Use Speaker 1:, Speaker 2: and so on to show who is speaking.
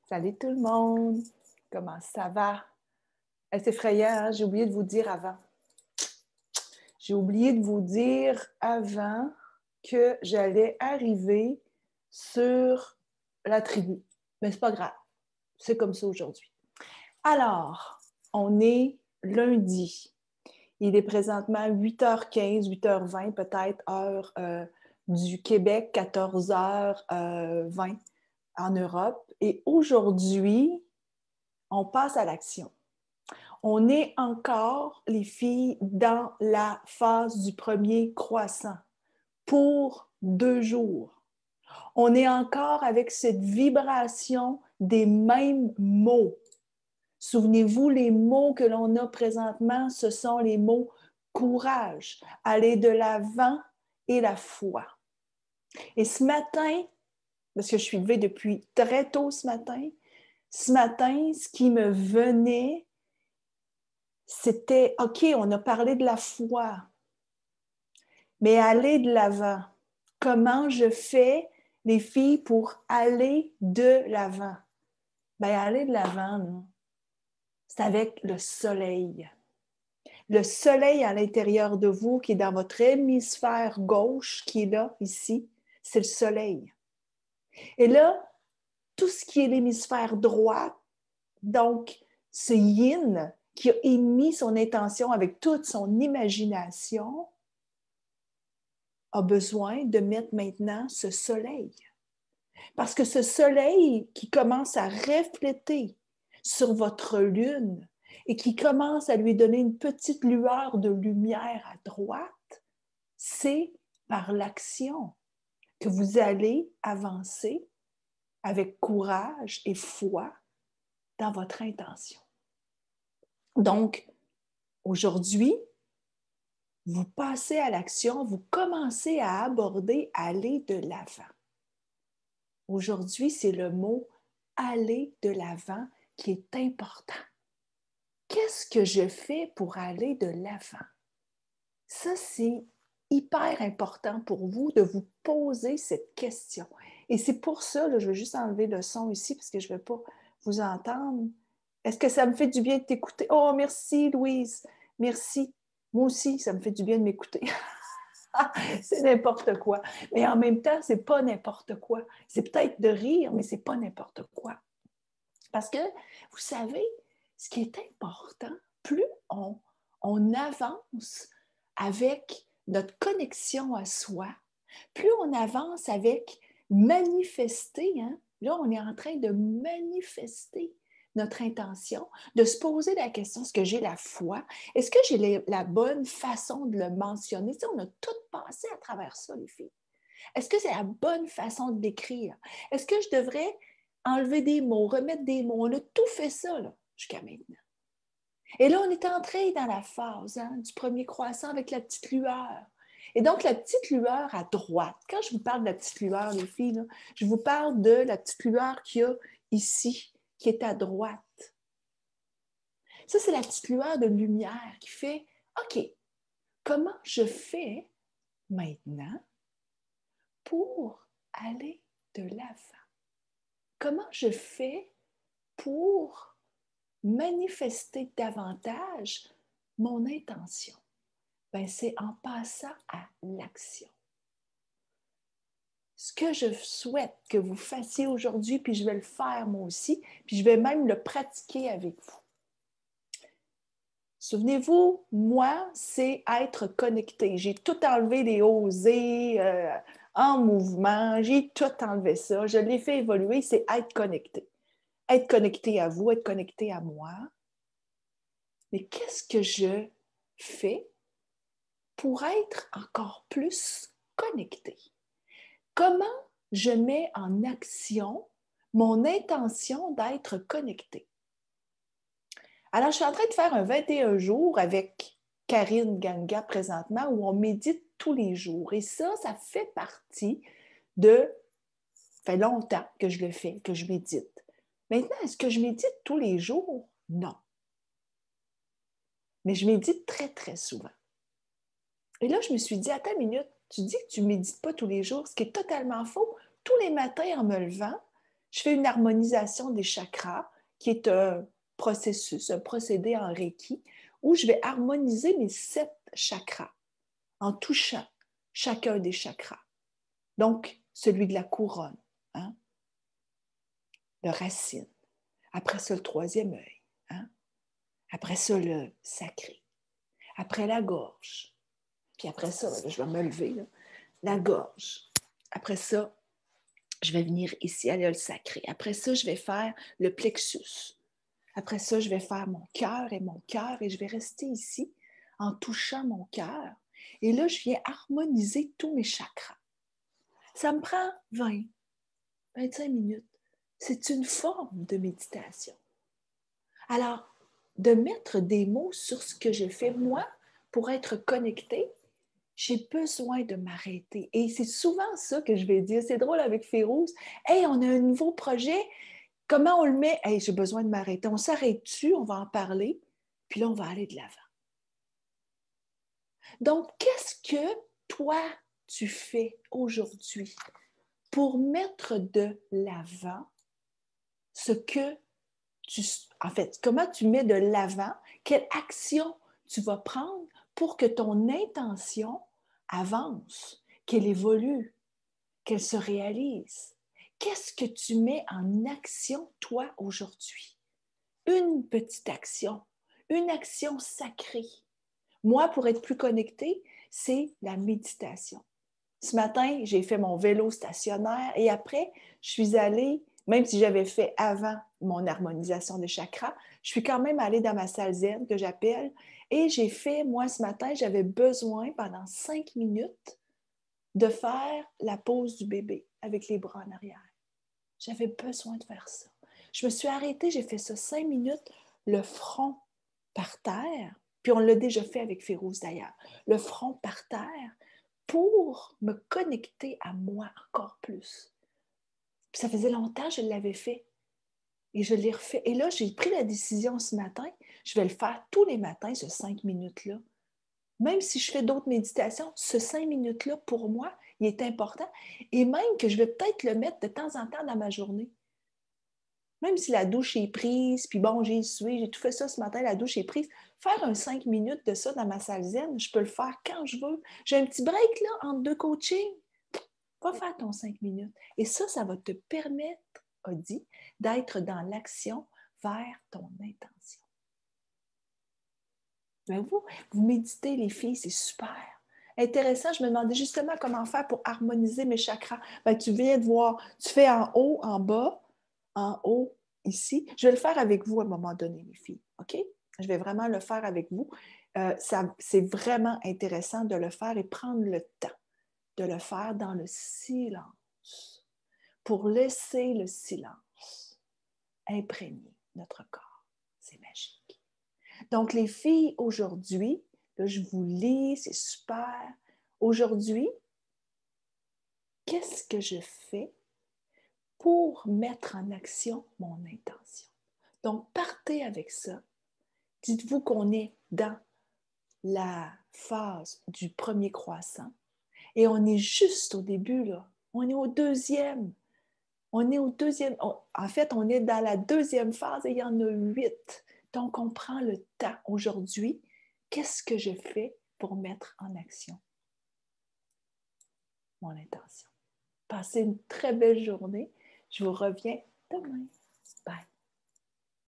Speaker 1: Salut tout le monde! Comment ça va? C'est effrayant, hein? J'ai oublié de vous dire avant. J'ai oublié de vous dire avant que j'allais arriver sur la tribu. Mais c'est pas grave. C'est comme ça aujourd'hui. Alors, on est lundi. Il est présentement 8h15, 8h20 peut-être, heure du Québec, 14h20 en Europe. Et aujourd'hui, on passe à l'action. On est encore, les filles, dans la phase du premier croissant pour 2 jours. On est encore avec cette vibration des mêmes mots. Souvenez-vous, les mots que l'on a présentement, ce sont les mots courage, aller de l'avant et la foi. Et ce matin, parce que je suis levée depuis très tôt ce matin, ce qui me venait, c'était, OK, on a parlé de la foi, mais aller de l'avant. Comment je fais, les filles, pour aller de l'avant? Bien, aller de l'avant, c'est avec le soleil. Le soleil à l'intérieur de vous, qui est dans votre hémisphère gauche, qui est là, ici, c'est le soleil. Et là, tout ce qui est l'hémisphère droit, donc ce yin qui a émis son intention avec toute son imagination, a besoin de mettre maintenant ce soleil. Parce que ce soleil qui commence à refléter sur votre lune et qui commence à lui donner une petite lueur de lumière à droite, c'est par l'action que vous allez avancer avec courage et foi dans votre intention. Donc, aujourd'hui, vous passez à l'action, vous commencez à aborder, aller de l'avant. Aujourd'hui, c'est le mot « aller de l'avant » qui est important. Qu'est-ce que je fais pour aller de l'avant? Ça, c'est hyper important pour vous de vous poser cette question. Et c'est pour ça, là, je vais juste enlever le son ici parce que je ne vais pas vous entendre. Est-ce que ça me fait du bien de t'écouter? Oh, merci Louise, merci. Moi aussi, ça me fait du bien de m'écouter. C'est n'importe quoi. Mais en même temps, c'est pas n'importe quoi. C'est peut-être de rire, mais c'est pas n'importe quoi. Parce que, vous savez, ce qui est important, plus on avance avec notre connexion à soi, plus on avance avec manifester, hein? Là, on est en train de manifester notre intention, de se poser la question, est-ce que j'ai la foi? Est-ce que j'ai la bonne façon de le mentionner? Tu sais, on a tout passé à travers ça, les filles. Est-ce que c'est la bonne façon de l'écrire? Est-ce que je devrais enlever des mots, remettre des mots? On a tout fait ça là, jusqu'à maintenant. Et là, on est entré dans la phase du premier croissant avec la petite lueur. Et donc, la petite lueur à droite, quand je vous parle de la petite lueur, les filles, là, je vous parle de la petite lueur qu'il y a ici, qui est à droite. Ça, c'est la petite lueur de lumière qui fait, OK, comment je fais maintenant pour aller de l'avant? Comment je fais pour manifester davantage mon intention? Bien, c'est en passant à l'action. Ce que je souhaite que vous fassiez aujourd'hui, puis je vais le faire moi aussi, puis je vais même le pratiquer avec vous. Souvenez-vous, moi, c'est être connecté. J'ai tout enlevé les osés en mouvement, j'ai tout enlevé ça, je l'ai fait évoluer, c'est être connecté. Être connecté à vous, être connecté à moi. Mais qu'est-ce que je fais pour être encore plus connecté? Comment je mets en action mon intention d'être connecté? Alors, je suis en train de faire un 21 jours avec Karine Ganga présentement où on médite tous les jours. Et ça fait partie de... Ça fait longtemps que je le fais, que je médite. Maintenant, est-ce que je médite tous les jours? Non. Mais je médite très, très souvent. Et là, je me suis dit, attends une minute, tu dis que tu ne médites pas tous les jours, ce qui est totalement faux. Tous les matins, en me levant, je fais une harmonisation des chakras, qui est un processus, un procédé en Reiki, où je vais harmoniser mes 7 chakras en touchant chacun des chakras. Donc, celui de la couronne, hein? Le racine. Après ça, le 3e œil. Hein? Après ça, le sacré. Après la gorge. Puis après ça, là, je vais me lever, là. La gorge. Après ça, je vais venir ici, aller le sacré. Après ça, je vais faire le plexus. Après ça, je vais faire mon cœur et je vais rester ici en touchant mon cœur. Et là, je viens harmoniser tous mes chakras. Ça me prend 25 minutes. C'est une forme de méditation. Alors, de mettre des mots sur ce que je fais, moi, pour être connectée, j'ai besoin de m'arrêter. Et c'est souvent ça que je vais dire. C'est drôle avec Férouz. « Hey, on a un nouveau projet. Comment on le met? Hey, j'ai besoin de m'arrêter. On s'arrête-tu? On va en parler. Puis là, on va aller de l'avant. » Donc, qu'est-ce que toi, tu fais aujourd'hui pour mettre de l'avant ce que tu... En fait, comment tu mets de l'avant, quelle action tu vas prendre pour que ton intention avance, qu'elle évolue, qu'elle se réalise. Qu'est-ce que tu mets en action, toi, aujourd'hui? Une petite action, une action sacrée. Moi, pour être plus connectée, c'est la méditation. Ce matin, j'ai fait mon vélo stationnaire et après, je suis allée, même si j'avais fait avant mon harmonisation des chakras, je suis quand même allée dans ma salle zen que j'appelle et j'ai fait, moi, ce matin, j'avais besoin pendant 5 minutes de faire la pose du bébé avec les bras en arrière. J'avais besoin de faire ça. Je me suis arrêtée, j'ai fait ça 5 minutes, le front par terre, puis on l'a déjà fait avec Férouz d'ailleurs, le front par terre pour me connecter à moi encore plus. Puis ça faisait longtemps que je l'avais fait et je l'ai refait. Et là, j'ai pris la décision ce matin, je vais le faire tous les matins, ce 5 minutes-là. Même si je fais d'autres méditations, ce 5 minutes-là, pour moi, il est important. Et même que je vais peut-être le mettre de temps en temps dans ma journée. Même si la douche est prise, puis bon, j'ai sué, j'ai tout fait ça ce matin, la douche est prise, faire un 5 minutes de ça dans ma salle zen, je peux le faire quand je veux. J'ai un petit break là, entre 2 coachings. Va faire ton 5 minutes. Et ça va te permettre, Audie, d'être dans l'action vers ton intention. Ben vous méditez, les filles, c'est super. Intéressant, je me demandais justement comment faire pour harmoniser mes chakras. Ben, tu viens de voir, tu fais en haut, en haut, ici. Je vais le faire avec vous à un moment donné, les filles. OK? Je vais vraiment le faire avec vous. C'est vraiment intéressant de le faire et prendre le temps de le faire dans le silence pour laisser le silence imprégner notre corps. C'est magique. Donc, les filles, aujourd'hui, là, je vous lis, c'est super. Aujourd'hui, qu'est-ce que je fais pour mettre en action mon intention? Donc, partez avec ça. Dites-vous qu'on est dans la phase du premier croissant et on est juste au début, là. On est au deuxième. En fait, on est dans la deuxième phase et il y en a 8. Donc, on prend le temps aujourd'hui. Qu'est-ce que je fais pour mettre en action mon intention? Passez une très belle journée. Je vous reviens demain.